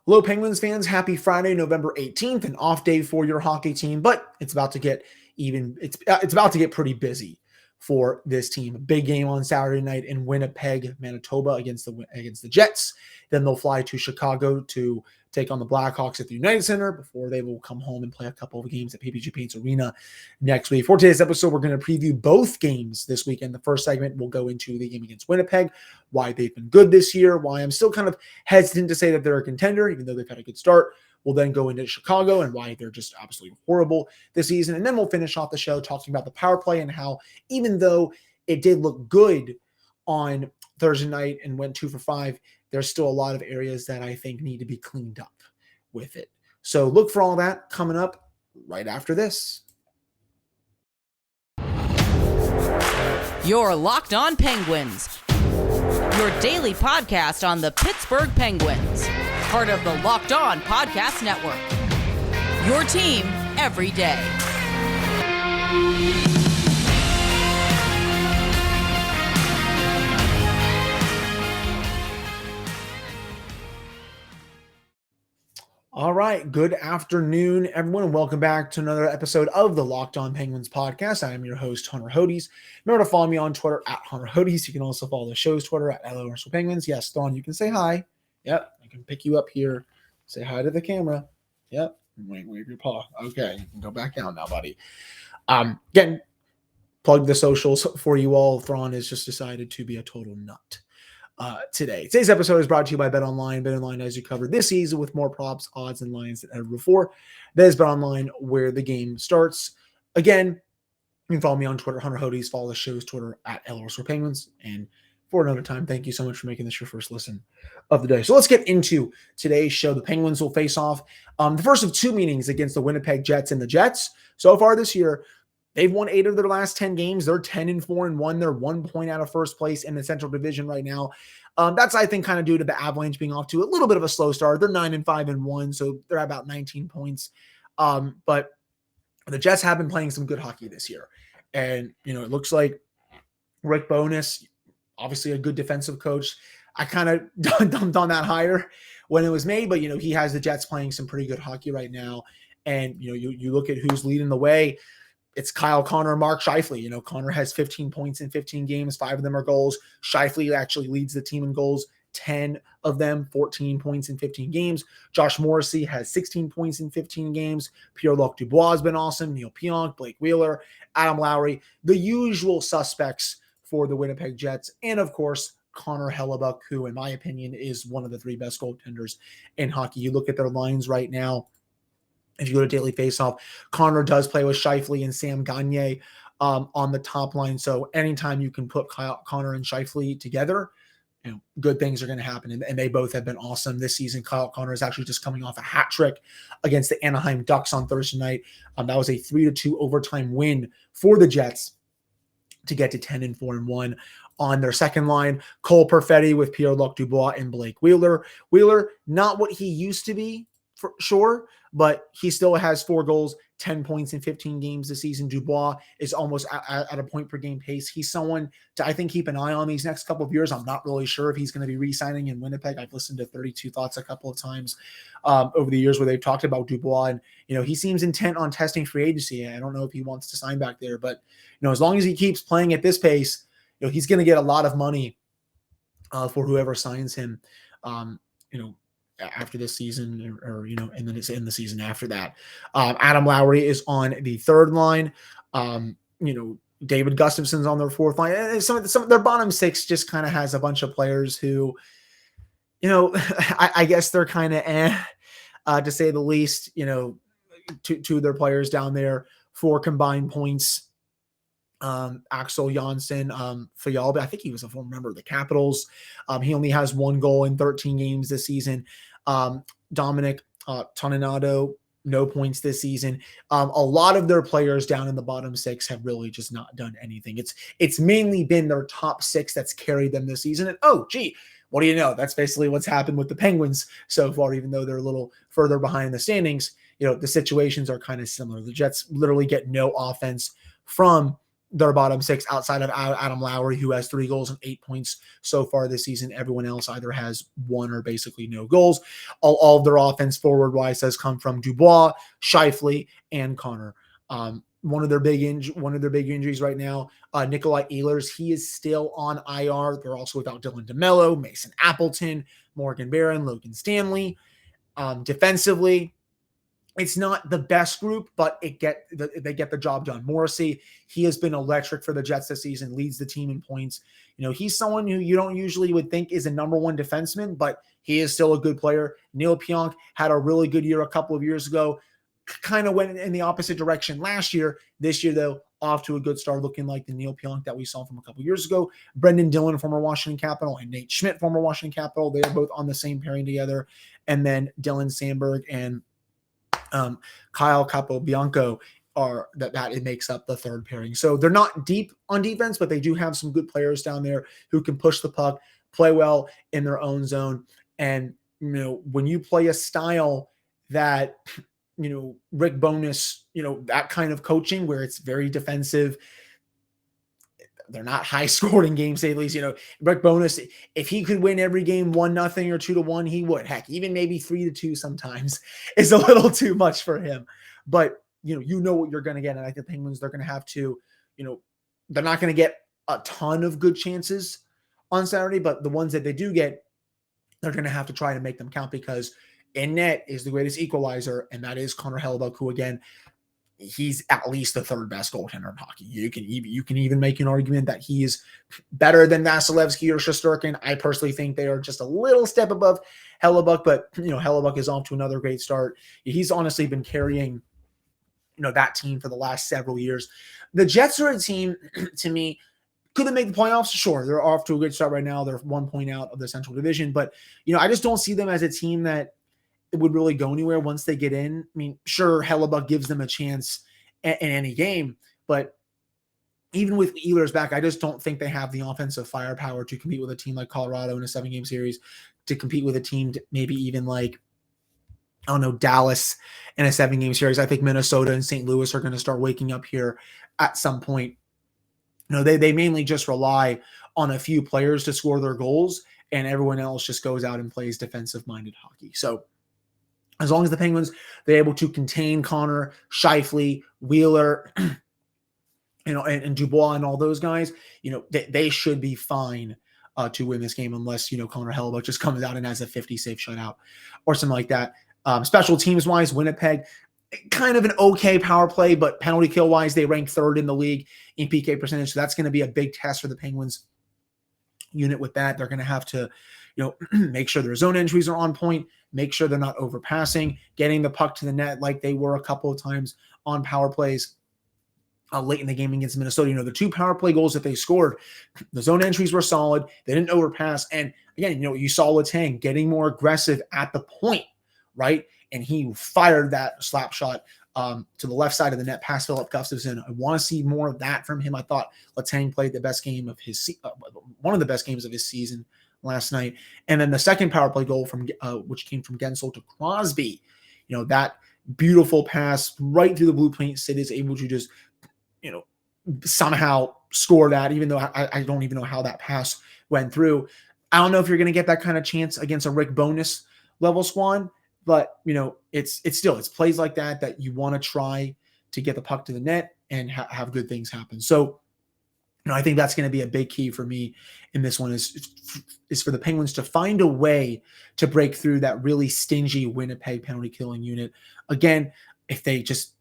Hello, Penguins fans. Happy Friday, November 18th, an off day for your hockey team, but it's about to get pretty busy for this team. A big game on Saturday night in Winnipeg, Manitoba against the Jets. Then they'll fly to Chicago to take on the Blackhawks at the United Center before they will come home and play a couple of games at PPG Paints Arena next week. For today's episode, we're going to preview both games this weekend. The first segment will go into the game against Winnipeg, why they've been good this year, why I'm still kind of hesitant to say that they're a contender, even though they've had a good start. We'll then go into Chicago and why they're just absolutely horrible this season. And then we'll finish off the show talking about the power play and how, even though it did look good on Thursday night and went 2 for 5, there's still a lot of areas that I think need to be cleaned up with it. So look for all that coming up right after this. You're Locked On Penguins, your daily podcast on the Pittsburgh Penguins, part of the Locked On Podcast Network, your team every day. All right. Good afternoon, everyone, and welcome back to another episode of the Locked On Penguins podcast. I am your host, Hunter Hodes. Remember to follow me on Twitter at Hunter Hodes. You can also follow the show's Twitter at @LORSpenguins. Yes, Thrawn, you can say hi. Yep. I can pick you up here. Say hi to the camera. Yep. Wave your paw. Okay. You can go back down now, buddy. Again, plug the socials for you all. Thrawn has just decided to be a total nut. Today. Today's episode is brought to you by BetOnline. BetOnline has you covered this season with more props, odds, and lines than ever before. That is BetOnline, where the game starts. Again, you can follow me on Twitter, Hunter Hodes. Follow the show's Twitter at @LORSpenguins. And for another time, thank you so much for making this your first listen of the day. So let's get into today's show. The Penguins will face off the first of two meetings against the Winnipeg Jets and the Jets. So far this year, they've won 8 of their last 10 games. They're 10-4-1. They're 1 point out of first place in the Central Division right now. That's, I think, kind of due to the Avalanche being off to a little bit of a slow start. They're 9-5-1, so they're at about 19 points. But the Jets have been playing some good hockey this year. And, it looks like Rick Bowness, obviously a good defensive coach. I kind of dumped on that hire when it was made, but, he has the Jets playing some pretty good hockey right now. And, you look at who's leading the way. It's Kyle Connor and Mark Scheifele. Connor has 15 points in 15 games. 5 of them are goals. Scheifele actually leads the team in goals. 10 of them, 14 points in 15 games. Josh Morrissey has 16 points in 15 games. Pierre-Luc Dubois has been awesome. Neil Pionk, Blake Wheeler, Adam Lowry, the usual suspects for the Winnipeg Jets. And, of course, Connor Hellebuyck, who, in my opinion, is one of the 3 best goaltenders in hockey. You look at their lines right now. If you go to Daily Faceoff, Connor does play with Scheifele and Sam Gagner on the top line. So anytime you can put Connor and Scheifele together, good things are going to happen. And they both have been awesome this season. Kyle Connor is actually just coming off a hat trick against the Anaheim Ducks on Thursday night. That was a 3-2 overtime win for the Jets to get to 10-4-1. On their second line, Cole Perfetti with Pierre-Luc Dubois and Blake Wheeler. Wheeler, not what he used to be, for sure, but he still has 4 goals, 10 points in 15 games this season. Dubois is almost at a point per game pace. He's someone to, I think, keep an eye on these next couple of years. I'm not really sure if he's going to be re-signing in Winnipeg. I've listened to 32 Thoughts a couple of times over the years where they've talked about Dubois, and he seems intent on testing free agency. I don't know if he wants to sign back there, but as long as he keeps playing at this pace, he's going to get a lot of money for whoever signs him. After this season or and then it's in the season after that. Adam Lowry is on the third line. David Gustafson's on their fourth line. And some of their bottom 6 just kind of has a bunch of players who, I guess they're kind of to say the least. Two of their players down there, 4 combined points. Axel Janssen, Fayalba, I think he was a former member of the Capitals. He only has 1 goal in 13 games this season. Dominic Toninato, no points this season. A lot of their players down in the bottom 6 have really just not done anything. It's mainly been their top 6 that's carried them this season. And what do you know? That's basically what's happened with the Penguins so far, even though they're a little further behind in the standings. The situations are kind of similar. The Jets literally get no offense from their bottom six outside of Adam Lowry, who has 3 goals and 8 points so far this season. Everyone else either has 1 or basically no goals. All of their offense forward-wise has come from Dubois, Scheifele, and Connor. One of their big injuries right now, Nikolai Ehlers, he is still on IR. They're also without Dylan DeMello, Mason Appleton, Morgan Barron, Logan Stanley. Defensively, it's not the best group, but they get the job done. Morrissey, he has been electric for the Jets this season, leads the team in points. He's someone who you don't usually would think is a number 1 defenseman, but he is still a good player. Neil Pionk had a really good year a couple of years ago, kind of went in the opposite direction last year. This year, though, off to a good start, looking like the Neil Pionk that we saw from a couple of years ago. Brendan Dillon, former Washington Capital, and Nate Schmidt, former Washington Capital. They are both on the same pairing together. And then Dylan Sandberg and Kyle Capobianco that it makes up the third pairing. So they're not deep on defense, but they do have some good players down there who can push the puck, play well in their own zone. And, when you play a style that, Rick Bowness, that kind of coaching where it's very defensive, they're not high scoring games, at least, Rick Bowness, if he could win every game 1-0 or 2-1, he would. Heck, even maybe 3-2 sometimes is a little too much for him. But, you know what you're going to get. And I think the Penguins, they're going to have to, they're not going to get a ton of good chances on Saturday, but the ones that they do get, they're going to have to try to make them count, because in net is the greatest equalizer, and that is Connor Hellebuyck, who, again, he's at least the 3rd best goaltender in hockey. You can even make an argument that he is better than Vasilevsky or Shesterkin. I personally think they are just a little step above Hellebuyck, but Hellebuyck is off to another great start. He's honestly been carrying that team for the last several years. The Jets are a team, to me, could they make the playoffs? Sure, they're off to a good start right now. They're 1 point out of the Central Division, but I just don't see them as a team that it would really go anywhere once they get in. I mean, sure, Hellebuyck gives them a chance in any game, but even with Ehlers back, I just don't think they have the offensive firepower to compete with a team like Colorado in a 7-game series, to compete with a team maybe even like, I don't know, Dallas in a 7-game series. I think Minnesota and St. Louis are going to start waking up here at some point. They mainly just rely on a few players to score their goals, and everyone else just goes out and plays defensive-minded hockey. So as long as the Penguins, they're able to contain Connor, Scheifele, Wheeler, and Dubois and all those guys, they should be fine to win this game, unless, Connor Hellebuyck just comes out and has a 50-save shutout or something like that. Special teams-wise, Winnipeg, kind of an okay power play, but penalty kill-wise, they rank 3rd in the league in PK percentage. So that's going to be a big test for the Penguins unit with that. They're going to have to, make sure their zone entries are on point, make sure they're not overpassing, getting the puck to the net like they were a couple of times on power plays late in the game against Minnesota. The 2 power play goals that they scored, the zone entries were solid. They didn't overpass. And again, you saw Letang getting more aggressive at the point, right? And he fired that slap shot to the left side of the net past Philip Gustafsson. I want to see more of that from him. I thought Letang played the best game of one of the best games of his season last night. And then the second power play goal from which came from Gensel to Crosby, that beautiful pass right through the blue paint. Sid is able to just, somehow score that, even though I don't even know how that pass went through. I don't know if you're going to get that kind of chance against a Rick Bowness level squad, but it's plays like that you want to try to get the puck to the net and have good things happen. So, I think that's going to be a big key for me in this one is for the Penguins to find a way to break through that really stingy Winnipeg penalty killing unit. Again, if they just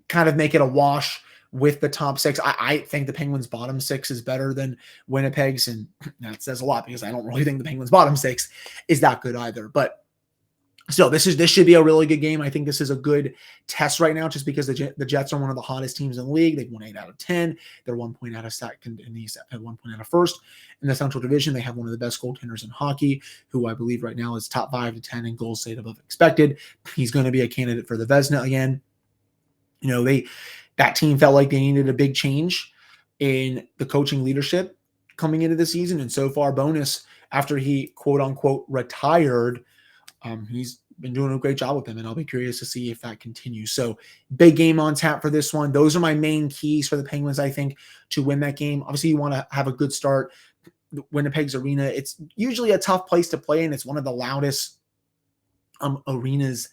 kind of make it a wash with the top 6, I think the Penguins' bottom 6 is better than Winnipeg's, and that says a lot because I don't really think the Penguins' bottom 6 is that good either. But still, this should be a really good game. I think this is a good test right now, just because the Jets are one of the hottest teams in the league. They've won 8 out of 10. They're 1 point out of second in the East, 1 point out of first in the Central Division. They have one of the best goaltenders in hockey, who I believe right now is top 5 to 10 in goals saved above expected. He's going to be a candidate for the Vezina again. That team felt like they needed a big change in the coaching leadership coming into the season, and so far, Bowness, after he quote unquote retired, he's been doing a great job with him, and I'll be curious to see if that continues. So big game on tap for this one. Those are my main keys for the Penguins, I think, to win that game. Obviously, you want to have a good start. Winnipeg's arena, it's usually a tough place to play, and it's one of the loudest arenas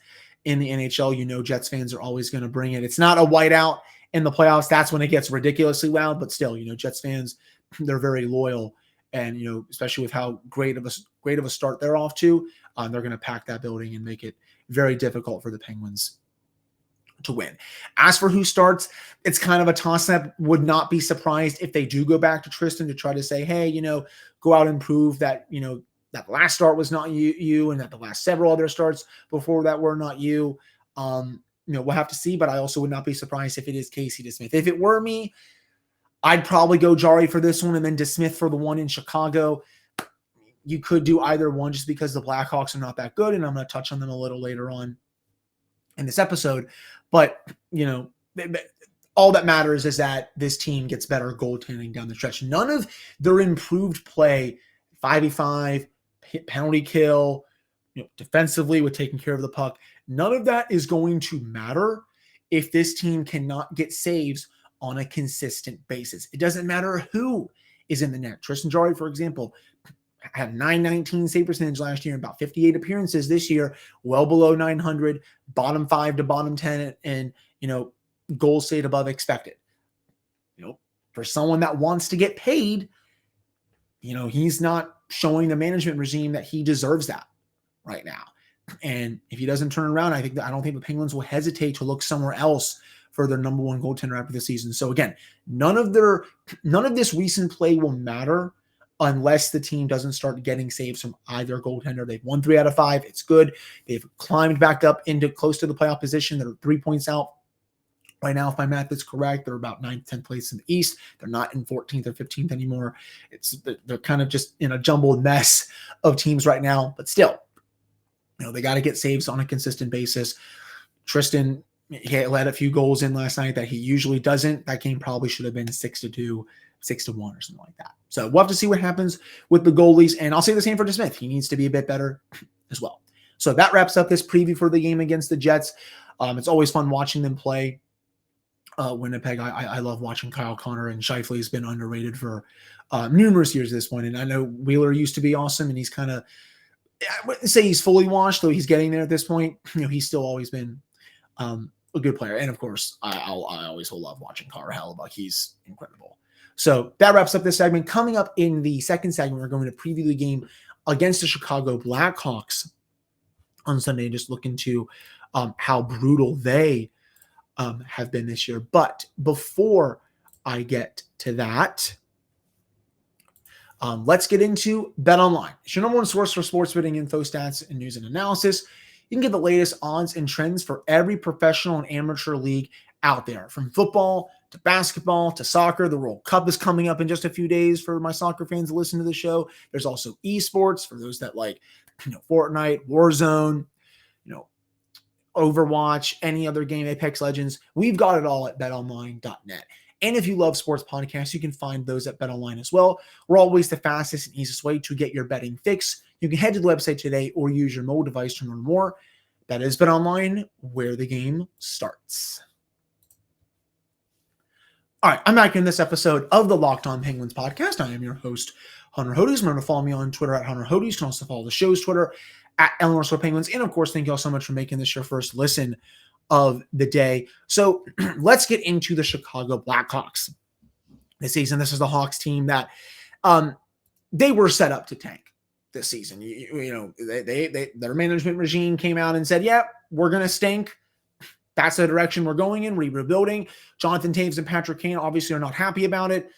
in the NHL. Jets fans are always going to bring it. It's not a whiteout in the playoffs. That's when it gets ridiculously loud, but still, Jets fans, they're very loyal. And, especially with how great of a start they're off to, they're going to pack that building and make it very difficult for the Penguins to win. As for who starts, it's kind of a toss-up. Would not be surprised if they do go back to Tristan to try to say, hey, go out and prove that, that last start was not you, and that the last several other starts before that were not you. We'll have to see, but I also would not be surprised if it is Casey DeSmith. If it were me, I'd probably go Jari for this one and then DeSmith for the one in Chicago. You could do either one just because the Blackhawks are not that good, and I'm going to touch on them a little later on in this episode. But, all that matters is that this team gets better goaltending down the stretch. None of their improved play, 5v5, penalty kill, defensively with taking care of the puck, none of that is going to matter if this team cannot get saves on a consistent basis. It doesn't matter who is in the net. Tristan Jarry, for example, had 919 save percentage last year, about 58 appearances this year, well below 900, bottom 5 to bottom 10, and goals saved above expected. For someone that wants to get paid, he's not showing the management regime that he deserves that right now. And if he doesn't turn around, I don't think the Penguins will hesitate to look somewhere else for their number one goaltender after the season. So again, none of this recent play will matter unless the team doesn't start getting saves from either goaltender. They've won 3 out of 5. It's good. They've climbed back up into close to the playoff position. They're 3 points out right now, if my math is correct. They're about 9th, 10th place in the East. They're not in 14th or 15th anymore. They're kind of just in a jumbled mess of teams right now, but still, they got to get saves on a consistent basis. Tristan, he let a few goals in last night that he usually doesn't. That game probably should have been 6-2, 6-1 or something like that. So we'll have to see what happens with the goalies. And I'll say the same for DeSmith. He needs to be a bit better as well. So that wraps up this preview for the game against the Jets. It's always fun watching them play. Winnipeg, I love watching Kyle Connor, and Scheifele has been underrated for numerous years at this point. And I know Wheeler used to be awesome, and he's kind of, I wouldn't say he's fully washed, though he's getting there at this point. He's still always been a good player. And of course, I always will love watching Carter Hellebuck. He's incredible. So that wraps up this segment. Coming up in the second segment, we're going to preview the game against the Chicago Blackhawks on Sunday, just look into how brutal they have been this year. But before I get to that, let's get into BetOnline. It's your number one source for sports betting info, stats, and news and analysis. You can get the latest odds and trends for every professional and amateur league out there, from football to basketball to soccer. The World Cup is coming up in just a few days for my soccer fans to listen to the show. There's also esports for those that like, Fortnite, Warzone, Overwatch, any other game, Apex Legends. We've got it all at betonline.net. And if you love sports podcasts, you can find those at BetOnline as well. We're always the fastest and easiest way to get your betting fix. You can head to the website today or use your mobile device to learn more. That is BetOnline, where the game starts. All right, I'm back in this episode of the Locked On Penguins podcast. I am your host, Hunter Hodes. Remember to follow me on Twitter at Hunter Hodes. You can also follow the show's Twitter at @Penguins. And of course, thank you all so much for making this your first listen of the day. So let's get into the Chicago Blackhawks this season. This is the Hawks team that they were set up to tank this season. Their management regime came out and said, yeah, we're going to stink. That's the direction we're going in. We're rebuilding. Jonathan Taves and Patrick Kane obviously are not happy about it.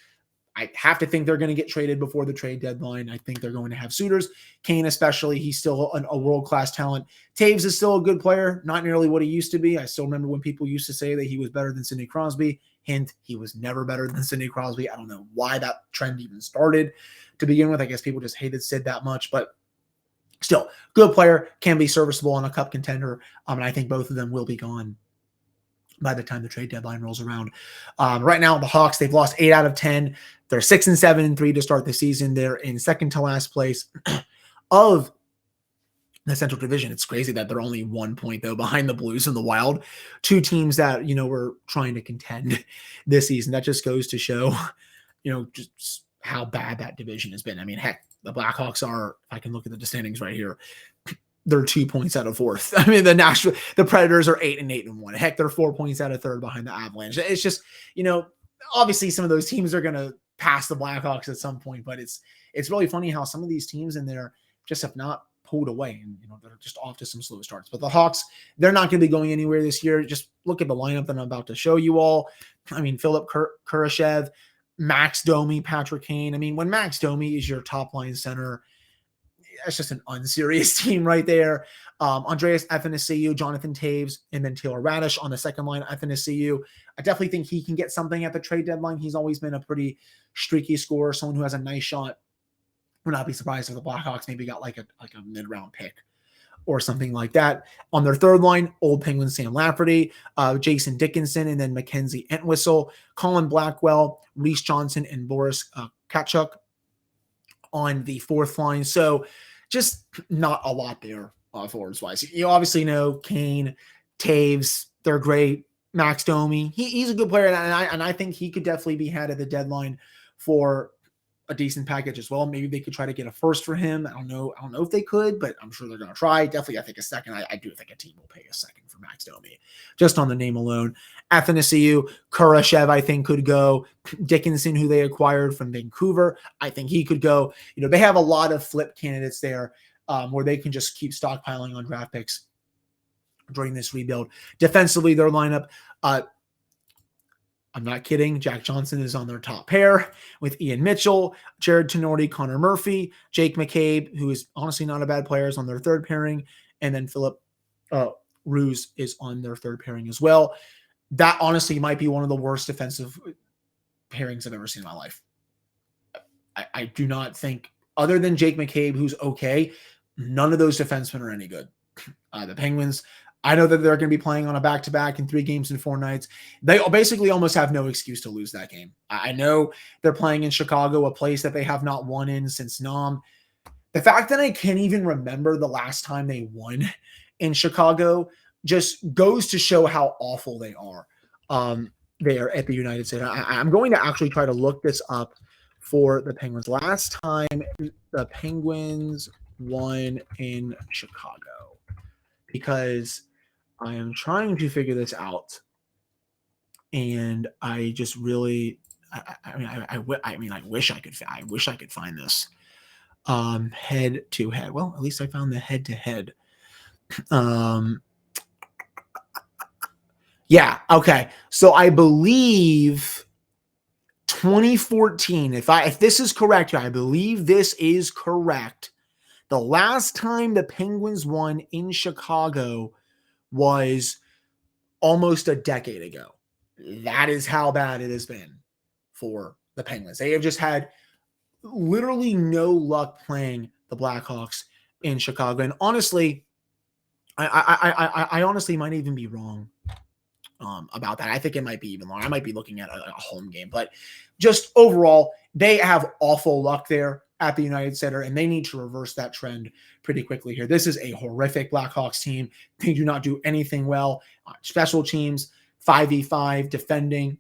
I have to think they're going to get traded before the trade deadline. I think they're going to have suitors. Kane especially, he's still a world-class talent. Taves is still a good player, not nearly what he used to be. I still remember when people used to say that he was better than Sidney Crosby. Hint, he was never better than Sidney Crosby. I don't know why that trend even started to begin with. I guess people just hated Sid that much, but still, good player, can be serviceable on a cup contender, and I think both of them will be gone by the time the trade deadline rolls around. Right now, the Hawks, they've lost 8 out of 10. They're 6-7-3 to start the season. They're in second to last place of the Central Division. It's crazy that they're only 1 point though behind the Blues and the Wild, two teams that, were trying to contend this season. That just goes to show, just how bad that division has been. I mean, heck, the Blackhawks are, if I can look at the standings right here, they're 2 points out of fourth. I mean, the Predators are 8-8-1. Heck, they're 4 points out of third behind the Avalanche. It's just, obviously some of those teams are going to pass the Blackhawks at some point, but it's really funny how some of these teams in there just have not pulled away, and they're just off to some slow starts. But the Hawks, they're not going to be going anywhere this year. Just look at the lineup that I'm about to show you all. I mean, Philip Kurashev, Max Domi, Patrick Kane. I mean, when Max Domi is your top line center, that's just an unserious team right there. Andreas Athanasiou, Jonathan Taves, and then Taylor Radish on the second line. Athanasiou, I definitely think he can get something at the trade deadline. He's always been a pretty streaky scorer, someone who has a nice shot. Would not be surprised if the Blackhawks maybe got like a mid-round pick or something like that. On their third line, old Penguin Sam Lafferty, Jason Dickinson, and then Mackenzie Entwistle, Colin Blackwell, Reese Johnson, and Boris Kachuk on the fourth line. So just not a lot there forwards-wise. You obviously know Kane, Taves, they're great. Max Domi, he's a good player, and I think he could definitely be had at the deadline for a decent package as well. Maybe they could try to get a first for him. I don't know if they could, but I'm sure they're going to try. Definitely, I think a second. I do think a team will pay a second for Max Domi, just on the name alone. Athanasiou, Kurashev, I think could go. Dickinson, who they acquired from Vancouver, I think he could go. They have a lot of flip candidates there where they can just keep stockpiling on draft picks during this rebuild. Defensively, their lineup, I'm not kidding. Jack Johnson is on their top pair with Ian Mitchell, Jared Tenorti, Connor Murphy, Jake McCabe, who is honestly not a bad player, is on their third pairing, and then Philip Ruse is on their third pairing as well. That honestly might be one of the worst defensive pairings I've ever seen in my life. I do not think, other than Jake McCabe, who's okay, none of those defensemen are any good. The Penguins, I know that they're going to be playing on a back-to-back in 3 games in 4 nights. They basically almost have no excuse to lose that game. I know they're playing in Chicago, a place that they have not won in since Nam. The fact that I can't even remember the last time they won in Chicago just goes to show how awful they are there at the United States. I'm going to actually try to look this up for the Penguins. Last time the Penguins won in Chicago, because I am trying to figure this out, and I just really, I wish I could find this head to head. Well, at least I found the head to head. Yeah. Okay. So I believe 2014. If this is correct, I believe this is correct. The last time the Penguins won in Chicago was almost a decade ago. That is how bad it has been for the Penguins. They have just had literally no luck playing the Blackhawks in Chicago. And honestly, I honestly might even be wrong about that. I think it might be even longer. I might be looking at a home game, but just overall, they have awful luck there at the United Center, and they need to reverse that trend pretty quickly here. This is a horrific Blackhawks team. They do not do anything well. Special teams, 5v5, defending.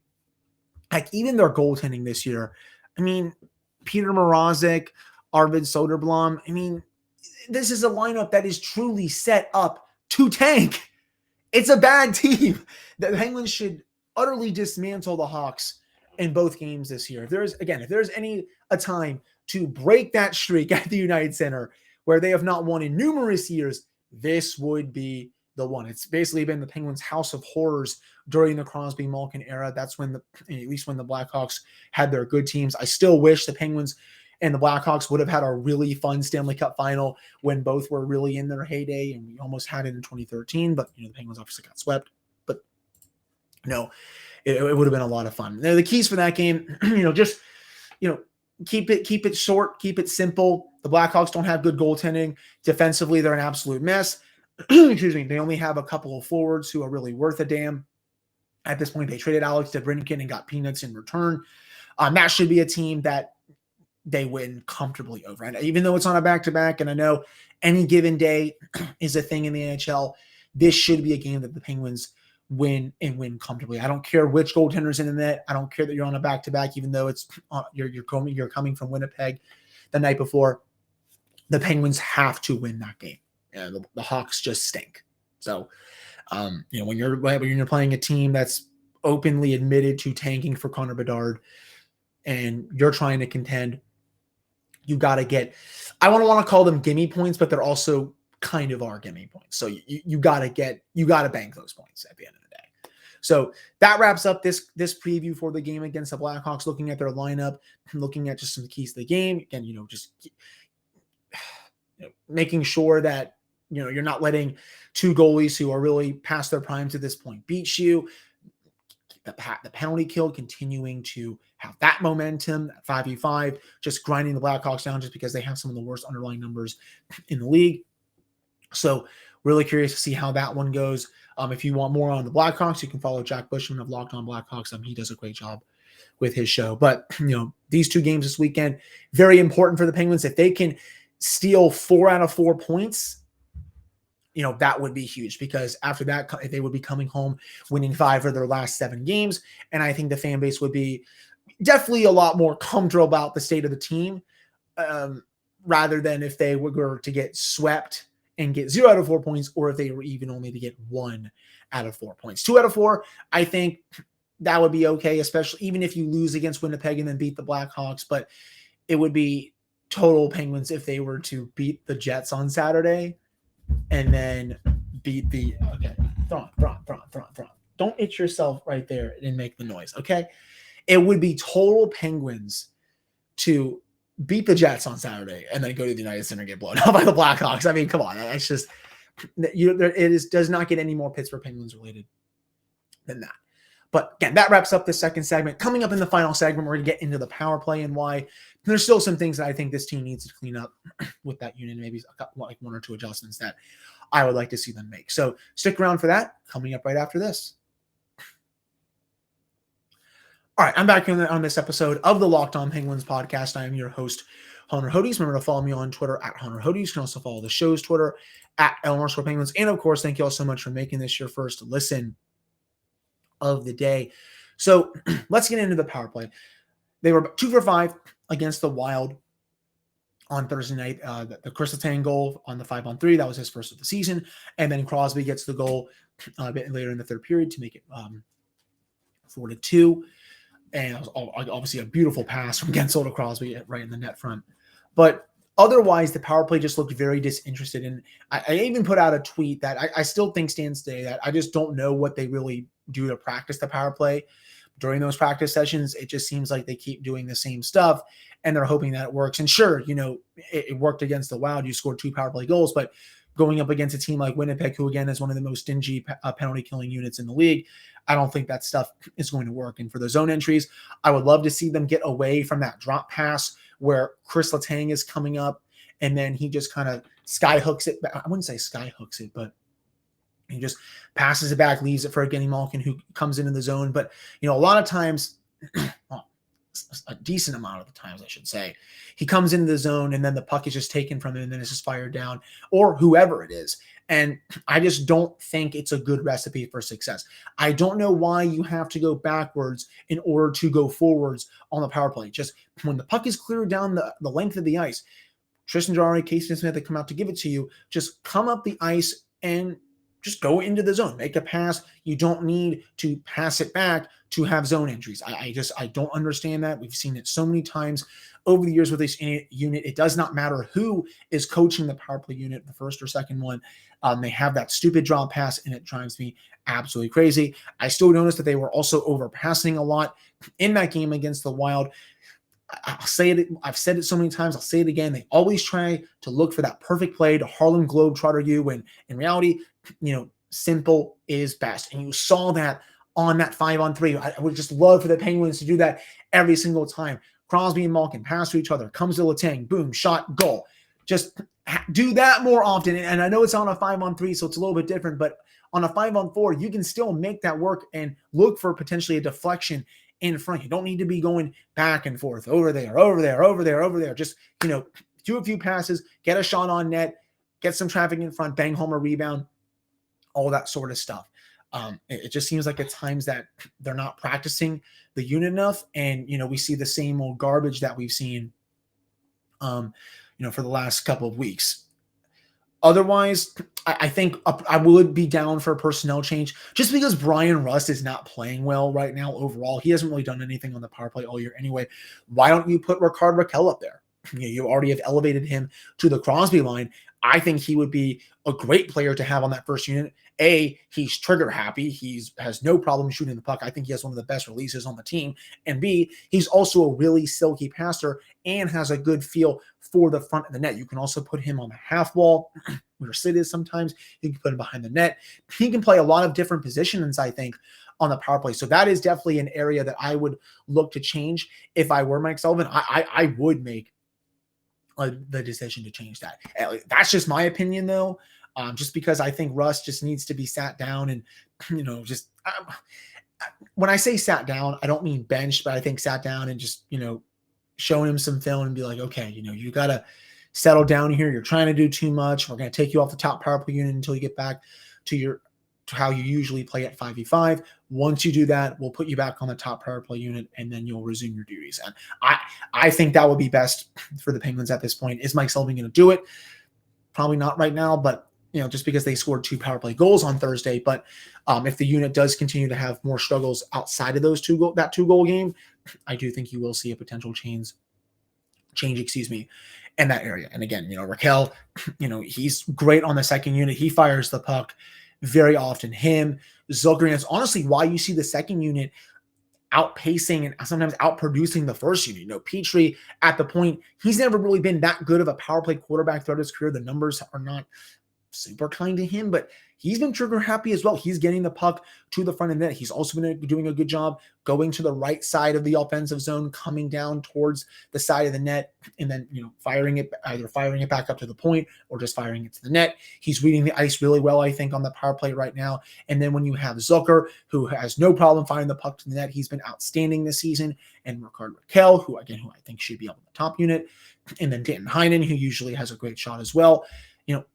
Like, even their goaltending this year. I mean, Peter Mrazek, Arvid Soderblom. I mean, this is a lineup that is truly set up to tank. It's a bad team. The Penguins should utterly dismantle the Hawks in both games this year. If there's a time to break that streak at the United Center where they have not won in numerous years, this would be the one. It's basically been the Penguins' house of horrors during the Crosby-Malkin era. That's when at least when the Blackhawks had their good teams. I still wish the Penguins and the Blackhawks would have had a really fun Stanley Cup final when both were really in their heyday, and we almost had it in 2013, but the Penguins obviously got swept. But no, it would have been a lot of fun. Now, the keys for that game, keep it short, keep it simple. The Blackhawks don't have good goaltending. Defensively, they're an absolute mess. Excuse me. They only have a couple of forwards who are really worth a damn. At this point, they traded Alex DeBrincat and got peanuts in return. That should be a team that they win comfortably over. And even though it's on a back-to-back, and I know any given day is a thing in the NHL, this should be a game that the Penguins win and win comfortably. I don't care which goaltender's in the net. I don't care that you're on a back-to-back, even though it's you're coming from Winnipeg the night before. The Penguins have to win that game. And the Hawks just stink. So, when you're playing a team that's openly admitted to tanking for Connor Bedard, and you're trying to contend, you got to get. I want to call them gimme points, but they're also kind of are gimme points. So you got to bank those points at the end of the day. So that wraps up this preview for the game against the Blackhawks. Looking at their lineup, looking at just some keys to the game. Again, just making sure that you're not letting two goalies who are really past their prime to this point beat you. The penalty kill continuing to have that momentum, that 5v5, just grinding the Blackhawks down just because they have some of the worst underlying numbers in the league. So really curious to see how that one goes. If you want more on the Blackhawks, you can follow Jack Bushman of Locked On Blackhawks. He does a great job with his show. But, these two games this weekend, very important for the Penguins. If they can steal 4 out of 4 points, that would be huge, because after that, they would be coming home winning 5 of their last 7 games. And I think the fan base would be definitely a lot more comfortable about the state of the team, rather than if they were to get swept and get 0 out of 4 points, or if they were even only to get 1 out of 4 points. 2 out of 4, I think that would be okay, especially even if you lose against Winnipeg and then beat the Blackhawks. But it would be total Penguins if they were to beat the Jets on Saturday and then beat the Thrawn. Don't itch yourself right there and make the noise, okay? It would be total Penguins to beat the Jets on Saturday and then go to the United Center and get blown out by the Blackhawks. I mean, come on. That's just does not get any more Pittsburgh Penguins related than that. But again, that wraps up the second segment. Coming up in the final segment, we're going to get into the power play and why. There's still some things that I think this team needs to clean up with that unit, maybe like 1 or 2 adjustments that I would like to see them make. So stick around for that. Coming up right after this. All right, I'm back on this episode of the Locked On Penguins podcast. I am your host, Hunter Hodes. Remember to follow me on Twitter at Hunter Hodes. You can also follow the show's Twitter at @Penguins. And of course, thank you all so much for making this your first listen of the day. So let's get into the power play. They were 2 for 5 against the Wild on Thursday night. The Chris Letang goal on the 5-on-3, that was his first of the season. And then Crosby gets the goal a bit later in the third period to make it 4-2. And it was obviously a beautiful pass from Gensel to Crosby right in the net front. But otherwise, the power play just looked very disinterested. And I even put out a tweet that I still think stands today, that I just don't know what they really do to practice the power play. During those practice sessions, it just seems like they keep doing the same stuff and they're hoping that it works. And sure, it worked against the Wild. You scored 2 power play goals, but going up against a team like Winnipeg, who again is one of the most stingy penalty killing units in the league, I don't think that stuff is going to work. And for the zone entries, I would love to see them get away from that drop pass where Chris Letang is coming up and then he just kind of sky hooks it. I wouldn't say sky hooks it, but he just passes it back, leaves it for Evgeny Malkin, who comes into the zone. But, a lot of times, well, a decent amount of the times, I should say, he comes into the zone and then the puck is just taken from him and then it's just fired down, or whoever it is. And I just don't think it's a good recipe for success. I don't know why you have to go backwards in order to go forwards on the power play. Just when the puck is cleared down the length of the ice, Tristan Jarry, Casey Smith, they come out to give it to you. Just come up the ice and just go into the zone, make a pass. You don't need to pass it back to have zone entries. I don't understand that. We've seen it so many times over the years with this unit. It does not matter who is coaching the power play unit, the first or second one. They have that stupid drop pass, and it drives me absolutely crazy. I still notice that they were also overpassing a lot in that game against the Wild. I'll say it. I've said it so many times. I'll say it again. They always try to look for that perfect play to Harlem Globetrotter you, when in reality, simple is best. And you saw that on that 5-on-3. I would just love for the Penguins to do that every single time. Crosby and Malkin pass to each other, comes to Letang, boom, shot, goal. Just do that more often. And I know it's on a 5-on-3, so it's a little bit different, but on a 5-on-4, you can still make that work and look for potentially a deflection in front. You don't need to be going back and forth, over there, over there, over there, over there. Just, do a few passes, get a shot on net, get some traffic in front, bang home a rebound, all that sort of stuff. It just seems like at times that they're not practicing the unit enough. And, we see the same old garbage that we've seen, for the last couple of weeks. Otherwise, I think I would be down for a personnel change just because Brian Rust is not playing well right now overall. He hasn't really done anything on the power play all year anyway. Why don't you put Rickard Rakell up there? You already have elevated him to the Crosby line. I think he would be a great player to have on that first unit. He's trigger happy. Has no problem shooting the puck. I think he has one of the best releases on the team. And B, he's also a really silky passer and has a good feel for the front of the net. You can also put him on the half wall where Sid is sometimes. You can put him behind the net. He can play a lot of different positions, I think, on the power play. So that is definitely an area that I would look to change. If I were Mike Sullivan, I would make the decision to change that. That's just my opinion, though. Just because I think Russ just needs to be sat down and, when I say sat down, I don't mean benched, but I think sat down and just, showing him some film and be like, okay, you got to settle down here. You're trying to do too much. We're going to take you off the top power play unit until you get back to how you usually play at 5v5. Once you do that, we'll put you back on the top power play unit and then you'll resume your duties. And I think that would be best for the Penguins at this point. Is Mike Sullivan going to do it? Probably not right now, but just because they scored 2 power play goals on Thursday. But if the unit does continue to have more struggles outside of those that 2-goal game, I do think you will see a potential change, in that area. And again, Rakell, he's great on the second unit. He fires the puck very often. Him, Zucker, it's honestly why you see the second unit outpacing and sometimes outproducing the first unit. Petrie at the point, he's never really been that good of a power play quarterback throughout his career. The numbers are not super kind to him, but he's been trigger happy as well. He's getting the puck to the front of the net. He's also been doing a good job going to the right side of the offensive zone, coming down towards the side of the net, and then firing it back up to the point or just firing it to the net. He's reading the ice really well, I think, on the power play right now. And then when you have Zucker, who has no problem firing the puck to the net, he's been outstanding this season, and Rickard Rakell, who I think should be up in the top unit, and then Danton Heinen, who usually has a great shot as well.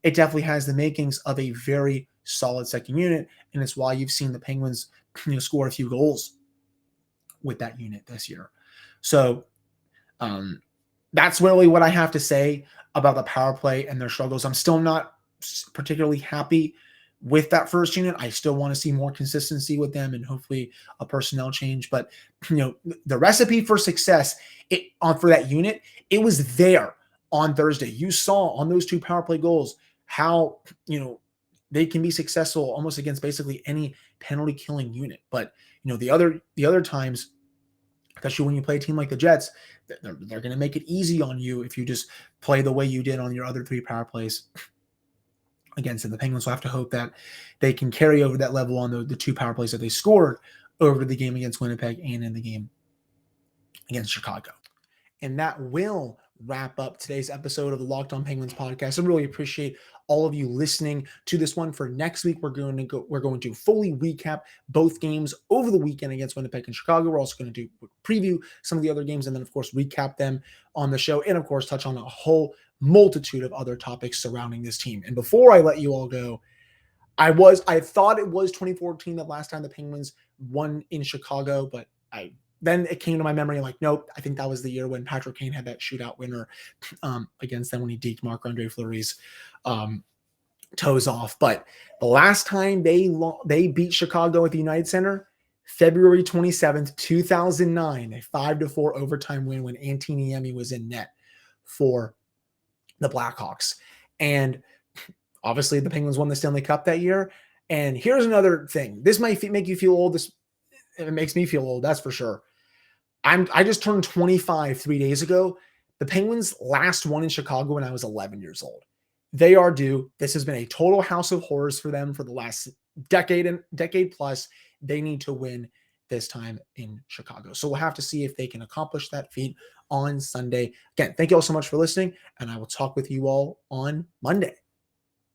It definitely has the makings of a very solid second unit, and it's why you've seen the Penguins, score a few goals with that unit this year. So that's really what I have to say about the power play and their struggles. I'm still not particularly happy with that first unit. I still want to see more consistency with them and hopefully a personnel change. But the recipe for success for that unit, it was there. On Thursday, you saw on those 2 power play goals how, they can be successful almost against basically any penalty killing unit. But, the other times, especially when you play a team like the Jets, they're going to make it easy on you if you just play the way you did on your other 3 power plays against them. The Penguins will have to hope that they can carry over that level on the 2 power plays that they scored over the game against Winnipeg and in the game against Chicago. And that will wrap up today's episode of the Locked On Penguins podcast. I really appreciate all of you listening to this one. For next week, we're going to fully recap both games over the weekend against Winnipeg and Chicago. We're also going to preview some of the other games and then, of course, recap them on the show and, of course, touch on a whole multitude of other topics surrounding this team. And before I let you all go, I thought it was 2014 the last time the Penguins won in Chicago, but then it came to my memory like, nope, I think that was the year when Patrick Kane had that shootout winner against them when he deked Marc-Andre Fleury's toes off. But the last time they beat Chicago at the United Center, February 27th, 2009, a 5-4 overtime win when Antiniemi was in net for the Blackhawks. And obviously the Penguins won the Stanley Cup that year. And here's another thing. This might make you feel old. It makes me feel old, that's for sure. I just turned 25 3 days ago. The Penguins last won in Chicago when I was 11 years old. They are due. This has been a total house of horrors for them for the last decade plus. They need to win this time in Chicago. So we'll have to see if they can accomplish that feat on Sunday. Again, thank you all so much for listening, and I will talk with you all on Monday.